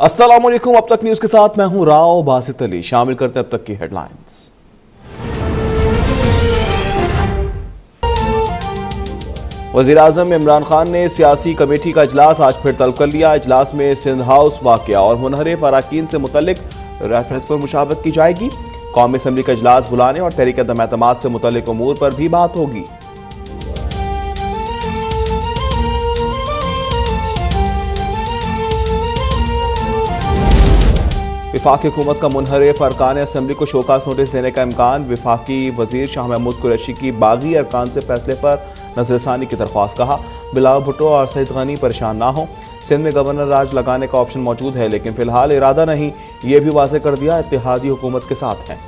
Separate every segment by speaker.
Speaker 1: अस्सलामुअलैकुम। अब तक न्यूज के साथ मैं हूं राव बासित अली। शामिल करते हैं अब तक की हेडलाइंस। वज़ीर-ए-आज़म इमरान खान ने सियासी कमेटी का इजलास आज फिर तलब कर लिया। इजलास में सिंध हाउस वाक़या और मुनहरिफ अराकीन से मुतल्लिक रेफरेंस पर मुशावरत की जाएगी। कौमी असम्बली का इजलास बुलाने और तहरीक अदम-ए-एतमाद से मुतल्लिक उमूर पर भी बात होगी। विफाकी हुकूमत का मुनहरिफ अरकान असम्बली को शोकास नोटिस देने का इम्कान। विफाकी वजीर शाह महमूद कुरैशी की बागी अरकान से फैसले पर नजरसानी की दरख्वास्त। कहा, बिलावल भुट्टो और सईद गनी परेशान ना हो। सिंध में गवर्नर राज लगाने का ऑप्शन मौजूद है, लेकिन फिलहाल इरादा नहीं। ये भी वाज़ेह कर दिया इत्तेहादी हुकूमत के साथ है।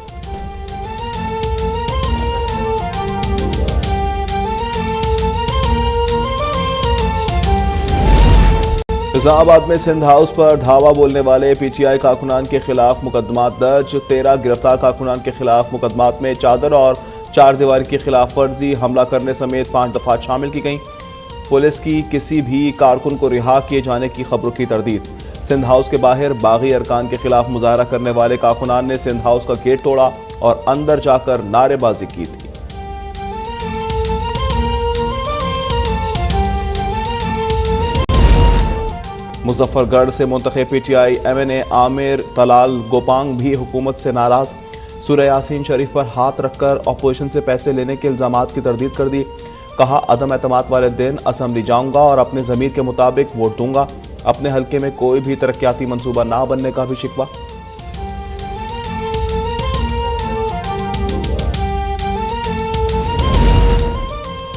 Speaker 1: इस्लामाबाद में सिंध हाउस पर धावा बोलने वाले PTI कारकुनान के खिलाफ मुकदमा दर्ज। 13 गिरफ्तार कारकुनान के खिलाफ मुकदमात में चादर और चार दीवारी की खिलाफ वर्जी, हमला करने समेत 5 दफात शामिल की गईं। पुलिस की किसी भी कारकुन को रिहा किए जाने की खबरों की तरदीद। सिंध हाउस के बाहर बागी अरकान के खिलाफ मुजाहरा करने वाले कारकुनान ने सिंध हाउस का गेट तोड़ा और अंदर जाकर नारेबाजी की थी। मुजफ्फरगढ़ से मुंतखब PTI MNA आमिर तलाल गोपांग भी हुकूमत से नाराज। सूरह यासीन शरीफ पर हाथ रखकर अपोजिशन से पैसे लेने के इल्जामात की तरदीद कर दी। कहा, अदम एतमाद वाले दिन असम्बली जाऊंगा और अपने ज़मीर के मुताबिक वोट दूंगा। अपने हल्के में कोई भी तरक्याती मंसूबा ना बनने का भी शिकवा।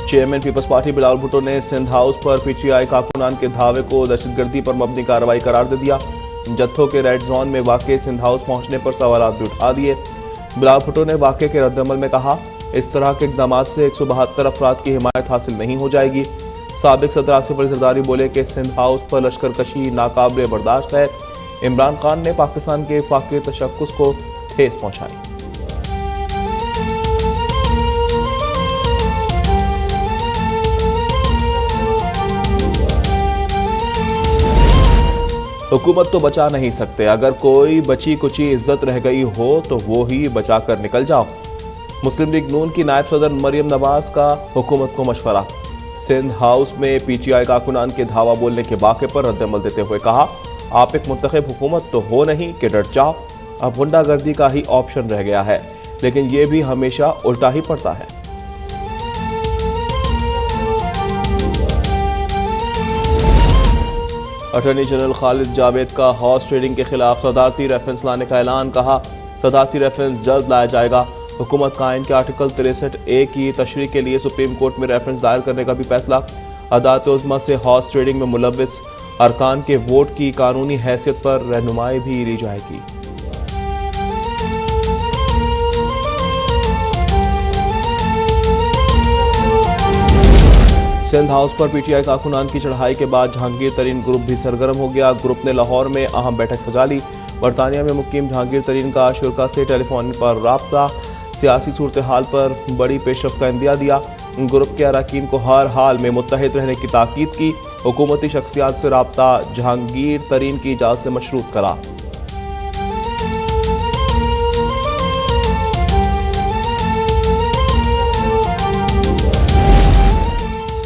Speaker 1: Chairman Peoples Party Bilawal Bhutto ने सिंध हाउस पर PTI कारकुनान के धावे को दहशतगर्दी पर मबनी कार्रवाई करार दे दिया। जत्थों के रेड जोन में वाक़े सिंध हाउस पहुंचने पर सवालात भी उठा दिए। बिलावल भुट्टो ने वाक़े के रद्दअमल में कहा, इस तरह के इक़दामात से 172 अफराद की हिमायत हासिल नहीं हो जाएगी। साबिक सदर आसिफ अली ज़रदारी बोले कि सिंध हाउस पर लश्करकशी नाकाबिले बर्दाश्त है। इमरान खान ने पाकिस्तान के वफाकी तशक्कुस को ठेस पहुँचाई। हुकूमत तो बचा नहीं सकते, अगर कोई बची कुची इज्जत रह गई हो तो वो ही बचा कर निकल जाओ। मुस्लिम लीग नून की नायब सदर मरियम नवाज का हुकूमत को मशवरा। सिंध हाउस में PTI कारकुनान के धावा बोलने के वाक़े पर रद्दअमल देते हुए कहा, आप एक मुंतखब हुकूमत तो हो नहीं कि डट जाओ। अब गुंडागर्दी का ही ऑप्शन रह गया है, लेकिन ये भी हमेशा उल्टा ही पड़ता है। अटॉर्नी जनरल खालिद जावेद का हॉर्स ट्रेडिंग के खिलाफ सदारती रेफरेंस लाने का ऐलान। कहा, सदारती रेफरेंस जल्द लाया जाएगा। हुकूमत का आइन के आर्टिकल 63A की तशरीह के लिए सुप्रीम कोर्ट में रेफरेंस दायर करने का भी फैसला। अदालत उज़्मा से हॉर्स ट्रेडिंग में मुलव्विस अरकान के वोट की कानूनी हैसियत पर रहनुमाई भी ली जाएगी। सिंध हाउस पर PTI कारकुनान की चढ़ाई के बाद जहांगीर तरीन ग्रुप भी सरगर्म हो गया। ग्रुप ने लाहौर में अहम बैठक सजा ली। बरतानिया में मुकीम जहांगीर तरीन का शुरा से टेलीफोन पर राब्ता। सियासी सूरत हाल पर बड़ी पेशरफ्त का इंदिया दिया। ग्रुप के अरकान को हर हाल में मुत्तहिद रहने की ताकीद की। हुकूमती शख्सियात से राब्ता जहांगीर तरीन की इजाज़त से मशरूत करा।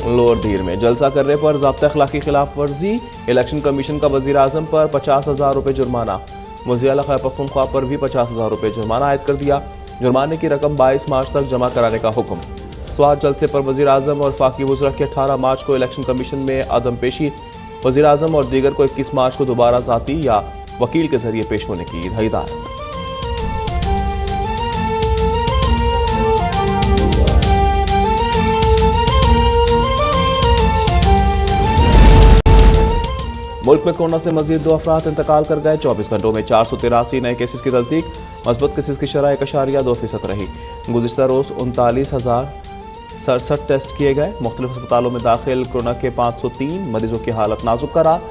Speaker 1: लोअर धीर में जलसा करने पर ज़ाब्ता अखलाकी खिलाफ वर्जी। इलेक्शन कमीशन का वज़ीर-ए-आज़म पर 50,000 रुपये जुर्माना। वज़ीर आला खैबर पख्तूनख्वा पर भी 50,000 रुपये जुर्माना आयद कर दिया। जुर्माने की रकम 22 मार्च तक जमा कराने का हुक्म। स्वात जलसे पर वज़ीर-ए-आज़म और वफाकी वज़रा की 18 मार्च को इलेक्शन कमीशन में अदम पेशी। वज़ीर-ए-आज़म और दीगर को 21 मार्च को दोबारा ज़ाती या वकील के जरिए पेश होने की हिदायत। मुल्क में कोरोना से मजीद 2 अफराद इंतकाल कर गए। 24 घंटों में 483 नए केसेस की तस्दीक। मस्बत केसेस की शरह 1.2% रही। गुज़िश्ता रोज़ 39,067 टेस्ट किए गए। मुख्तलिफ अस्पतालों में दाखिल कोरोना के 503 मरीजों की हालत नाजुक करार।